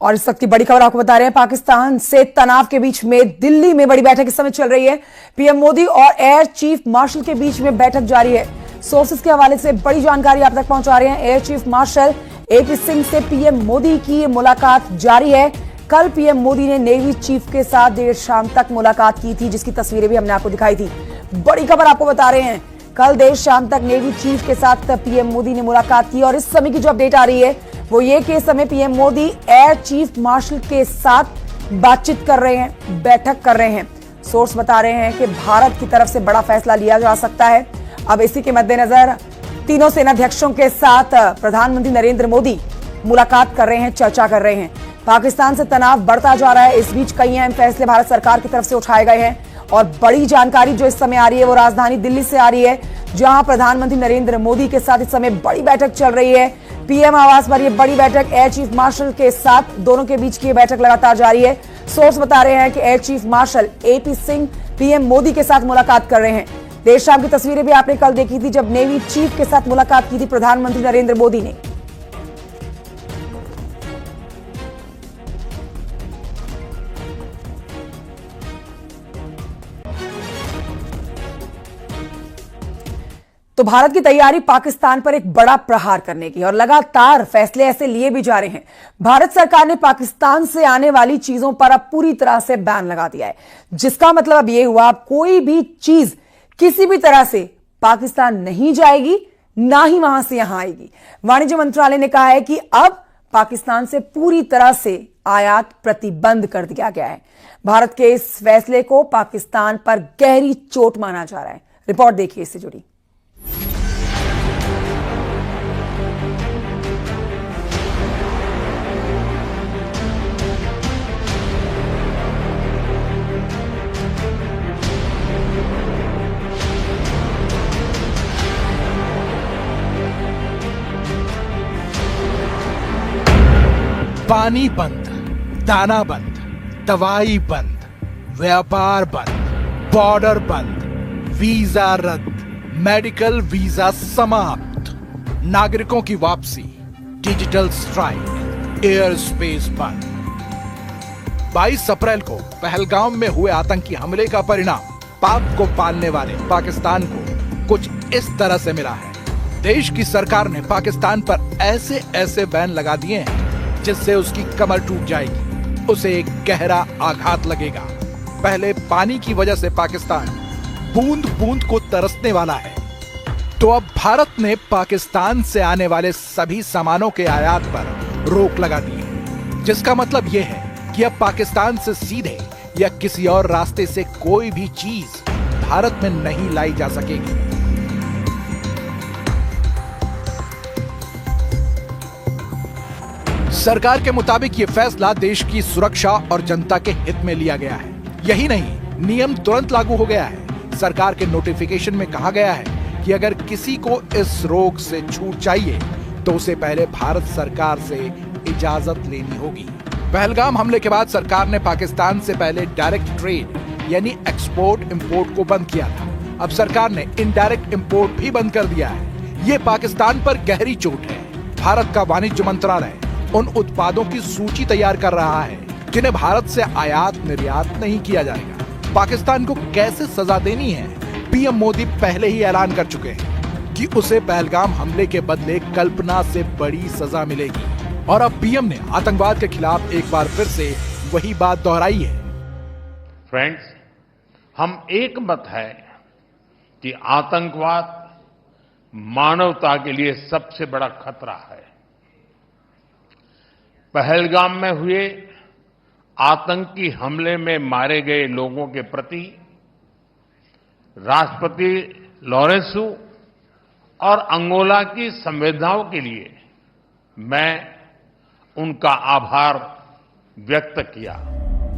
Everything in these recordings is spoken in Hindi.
और इस वक्त की बड़ी खबर आपको बता रहे हैं, पाकिस्तान से तनाव के बीच में दिल्ली में बड़ी बैठक इस समय चल रही है। पीएम मोदी और एयर चीफ मार्शल के बीच में बैठक जारी है। सोर्सेज के हवाले से बड़ी जानकारी आप तक पहुंचा रहे हैं। Air chief marshal AP Singh से पीएम मोदी की मुलाकात जारी है। कल पीएम मोदी ने नेवी चीफ के साथ देर शाम तक मुलाकात की थी, जिसकी तस्वीरें भी हमने आपको दिखाई थी। बड़ी खबर आपको बता रहे हैं, कल देर शाम तक नेवी चीफ के साथ पीएम मोदी ने मुलाकात की और इस समय की जो अपडेट आ रही है वो ये कि इस समय PM Modi air chief marshal के साथ बातचीत कर रहे हैं, बैठक कर रहे हैं। सोर्स बता रहे हैं कि भारत की तरफ से बड़ा फैसला लिया जा सकता है। अब इसी के मद्देनजर तीनों सेनाध्यक्षों के साथ प्रधानमंत्री नरेंद्र मोदी मुलाकात कर रहे हैं, चर्चा कर रहे हैं। पाकिस्तान से तनाव बढ़ता जा रहा है। इस बीच कई अहम फैसले भारत सरकार की तरफ से उठाए गए हैं और बड़ी जानकारी जो इस समय आ रही है वो राजधानी दिल्ली से आ रही है, जहां प्रधानमंत्री नरेंद्र मोदी के साथ इस समय बड़ी बैठक चल रही है। पीएम आवास पर यह बड़ी बैठक एयर चीफ मार्शल के साथ दोनों के बीच की बैठक लगातार जारी है। सोर्स बता रहे हैं कि air chief marshal AP Singh PM Modi के साथ मुलाकात कर रहे हैं। देर शाम की तस्वीरें भी आपने कल देखी थी, जब नेवी चीफ के साथ मुलाकात की थी प्रधानमंत्री नरेंद्र मोदी ने। तो भारत की तैयारी पाकिस्तान पर एक बड़ा प्रहार करने की, और लगातार फैसले ऐसे लिए भी जा रहे हैं। भारत सरकार ने पाकिस्तान से आने वाली चीजों पर अब पूरी तरह से बैन लगा दिया है, जिसका मतलब अब यह हुआ कोई भी चीज किसी भी तरह से पाकिस्तान नहीं जाएगी, ना ही वहां से यहां आएगी। वाणिज्य मंत्रालय ने कहा है कि अब पाकिस्तान से पूरी तरह से आयात प्रतिबंध कर दिया गया है। भारत के इस फैसले को पाकिस्तान पर गहरी चोट माना जा रहा है। रिपोर्ट देखिए इससे जुड़ी। पानी बंद, दाना बंद, दवाई बंद, व्यापार बंद, बॉर्डर बंद, वीजा रद्द, मेडिकल वीजा समाप्त, नागरिकों की वापसी, डिजिटल स्ट्राइक, एयर स्पेस बंद। 22 अप्रैल को पहलगाम में हुए आतंकी हमले का परिणाम पाक को पालने वाले पाकिस्तान को कुछ इस तरह से मिला है। देश की सरकार ने पाकिस्तान पर ऐसे ऐसे बैन लगा दिए हैं जिससे उसकी कमर टूट जाएगी, उसे एक गहरा आघात लगेगा। पहले पानी की वजह से पाकिस्तान बूंद बूंद को तरसने वाला है, तो अब भारत ने पाकिस्तान से आने वाले सभी सामानों के आयात पर रोक लगा दी है, जिसका मतलब यह है कि अब पाकिस्तान से सीधे या किसी और रास्ते से कोई भी चीज भारत में नहीं लाई जा सकेगी। सरकार के मुताबिक ये फैसला देश की सुरक्षा और जनता के हित में लिया गया है। यही नहीं, नियम तुरंत लागू हो गया है। सरकार के नोटिफिकेशन में कहा गया है कि अगर किसी को इस रोक से छूट चाहिए तो उसे पहले भारत सरकार से इजाजत लेनी होगी। पहलगाम हमले के बाद सरकार ने पाकिस्तान से पहले डायरेक्ट ट्रेड यानी एक्सपोर्ट इंपोर्ट को बंद किया था। अब सरकार ने इनडायरेक्ट इंपोर्ट भी बंद कर दिया है। ये पाकिस्तान पर गहरी चोट है। भारत का वाणिज्य मंत्रालय उन उत्पादों की सूची तैयार कर रहा है जिन्हें भारत से आयात निर्यात नहीं किया जाएगा। पाकिस्तान को कैसे सजा देनी है, पीएम मोदी पहले ही ऐलान कर चुके हैं कि उसे पहलगाम हमले के बदले कल्पना से बड़ी सजा मिलेगी। और अब पीएम ने आतंकवाद के खिलाफ एक बार फिर से वही बात दोहराई है। फ्रेंड्स, हम एक मत है कि आतंकवाद मानवता के लिए सबसे बड़ा खतरा है। पहलगाम में हुए आतंकी हमले में मारे गए लोगों के प्रति राष्ट्रपति लॉरेंसो और अंगोला की संवेदनाओं के लिए मैं उनका आभार व्यक्त किया।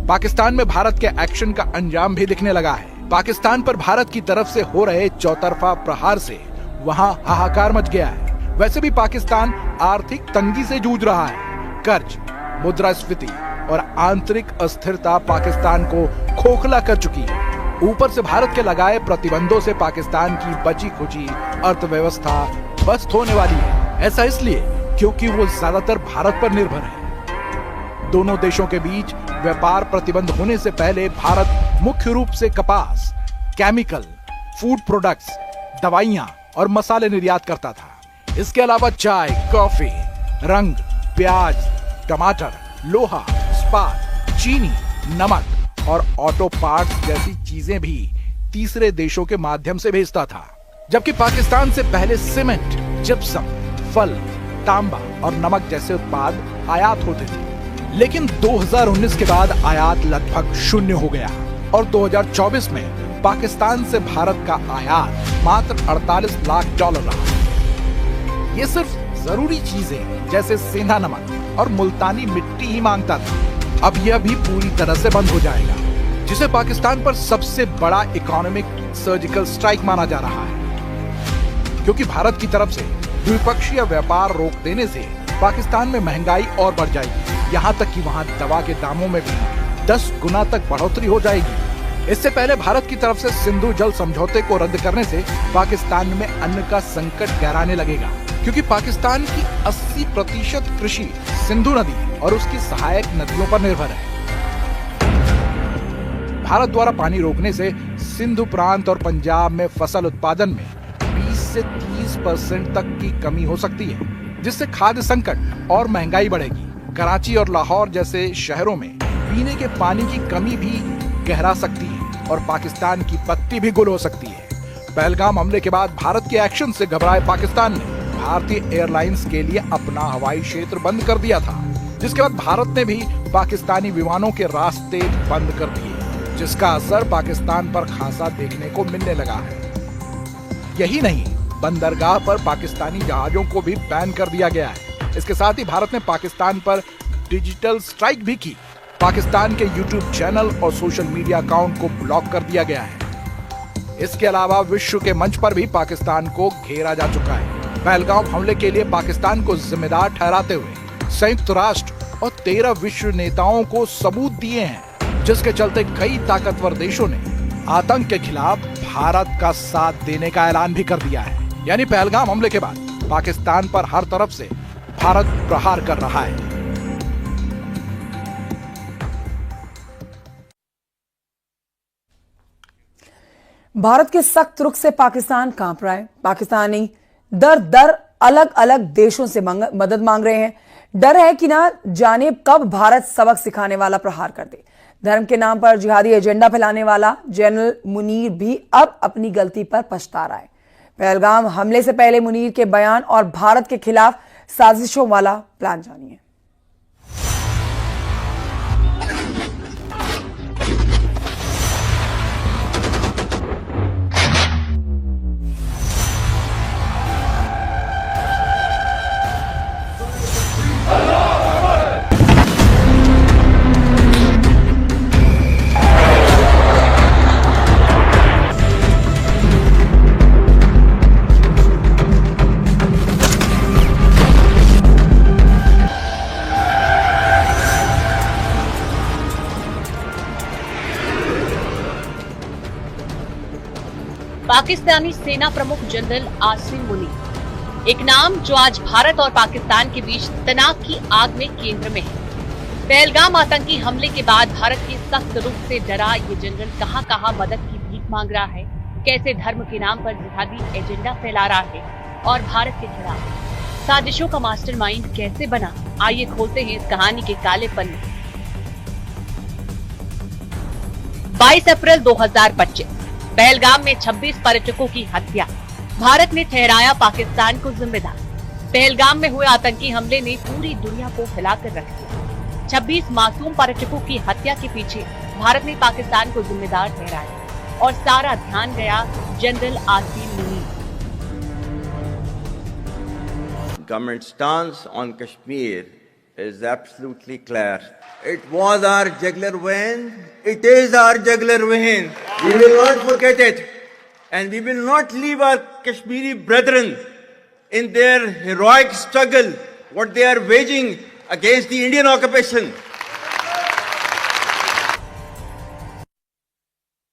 पाकिस्तान में भारत के एक्शन का अंजाम भी दिखने लगा है। पाकिस्तान पर भारत की तरफ से हो रहे चौतरफा प्रहार से वहां हाहाकार मच गया है। वैसे भी पाकिस्तान आर्थिक तंगी से जूझ रहा है। कर्ज, मुद्रास्फीति और आंतरिक अस्थिरता पाकिस्तान को खोखला कर चुकी है। ऊपर से भारत के लगाए प्रतिबंधों से पाकिस्तान की बची खुची अर्थव्यवस्था ध्वस्त होने वाली है। ऐसा इसलिए क्योंकि वो ज्यादातर भारत पर निर्भर है। दोनों देशों के बीच व्यापार प्रतिबंध होने से पहले भारत मुख्य रूप से कपास, केमिकल, फूड प्रोडक्ट्स, दवाइयां और मसाले निर्यात करता था। इसके अलावा चाय, कॉफी, रंग, प्याज, टमाटर, लोहा, इस्पात, चीनी, नमक और ऑटो पार्ट्स जैसी चीजें भी तीसरे देशों के माध्यम से भेजता था। जबकि पाकिस्तान से पहले सीमेंट, जिप्सम, फल, तांबा और नमक जैसे उत्पाद आयात होते थे। लेकिन 2019 के बाद आयात लगभग शून्य हो गया और 2024 में पाकिस्तान से भारत का आयात मात्र $48 लाख रहा। ये सिर्फ जरूरी चीजें जैसे सेंधा नमक और मुल्तानी मिट्टी ही मांगता था। अब यह भी पूरी तरह से बंद हो जाएगा, जिसे पाकिस्तान पर सबसे बड़ा इकोनॉमिक सर्जिकल स्ट्राइक माना जा रहा है, क्योंकि भारत की तरफ से द्विपक्षीय व्यापार रोक देने से पाकिस्तान में महंगाई और बढ़ जाएगी, यहाँ तक कि वहाँ दवा के दामों में भी 10 गुना तक बढ़ोतरी हो जाएगी। इससे पहले भारत की तरफ से सिंधु जल समझौते को रद्द करने से पाकिस्तान में अन्न का संकट गहराने लगेगा, क्योंकि पाकिस्तान की 80% कृषि सिंधु नदी और उसकी सहायक नदियों पर निर्भर है। भारत द्वारा पानी रोकने से सिंधु प्रांत और पंजाब में फसल उत्पादन में 20 से 30% तक की कमी हो सकती है, जिससे खाद्य संकट और महंगाई बढ़ेगी। कराची और लाहौर जैसे शहरों में पीने के पानी की कमी भी गहरा सकती है और पाकिस्तान की पत्ती भी गुल हो सकती है। पहलगाम हमले के बाद भारत के एक्शन से घबराए पाकिस्तान ने भारतीय एयरलाइंस के लिए अपना हवाई क्षेत्र बंद कर दिया था, जिसके बाद भारत ने भी पाकिस्तानी विमानों के रास्ते बंद कर दिए, जिसका असर पाकिस्तान पर खासा देखने को मिलने लगा है। यही नहीं, बंदरगाह पर पाकिस्तानी जहाजों को भी बैन कर दिया गया है। इसके साथ ही भारत ने पाकिस्तान पर डिजिटल स्ट्राइक भी की। पाकिस्तान के YouTube चैनल और सोशल मीडिया अकाउंट को ब्लॉक कर दिया गया है। इसके अलावा विश्व के मंच पर भी पाकिस्तान को घेरा जा चुका है। पहलगाम हमले के लिए पाकिस्तान को जिम्मेदार ठहराते हुए संयुक्त राष्ट्र और 13 विश्व नेताओं को सबूत दिए हैं, जिसके चलते कई ताकतवर देशों ने आतंक के खिलाफ भारत का साथ देने का ऐलान भी कर दिया है। यानी पहलगाम हमले के बाद पाकिस्तान पर हर तरफ से भारत प्रहार कर रहा है। भारत के सख्त रुख से पाकिस्तान कांप रहा है। पाकिस्तानी दर दर अलग अलग देशों से मदद मांग रहे हैं। डर है कि ना जाने कब भारत सबक सिखाने वाला प्रहार कर दे। धर्म के नाम पर जिहादी एजेंडा फैलाने वाला जनरल मुनीर भी अब अपनी गलती पर पछता रहा है। पहलगाम हमले से पहले मुनीर के बयान और भारत के खिलाफ साजिशों वाला प्लान जानिए। पाकिस्तानी सेना प्रमुख जनरल आसिम मुनीर, एक नाम जो आज भारत और पाकिस्तान के बीच तनाव की आग में केंद्र में है। पहलगाम आतंकी हमले के बाद भारत के सख्त रुख से डरा ये जनरल कहां मदद की भीख मांग रहा है, कैसे धर्म के नाम पर जिहादी एजेंडा फैला रहा है और भारत के खिलाफ साजिशों का मास्टरमाइंड कैसे बना। आइए खोलते हैं इस कहानी के काले पन्ने। 22 अप्रैल 2025 पहलगाम में 26 पर्यटकों की हत्या। भारत ने ठहराया पाकिस्तान को जिम्मेदार। पहलगाम में हुए आतंकी हमले ने पूरी दुनिया को हिलाकर रख दिया। 26 मासूम पर्यटकों की हत्या के पीछे भारत ने पाकिस्तान को जिम्मेदार ठहराया और सारा ध्यान गया general Asim Munir. Government stance on Kashmir is absolutely clear. It was our jugular vein. It is our jugular vein. We will not forget it. And we will not leave our Kashmiri brethren in their heroic struggle, what they are waging against the Indian occupation.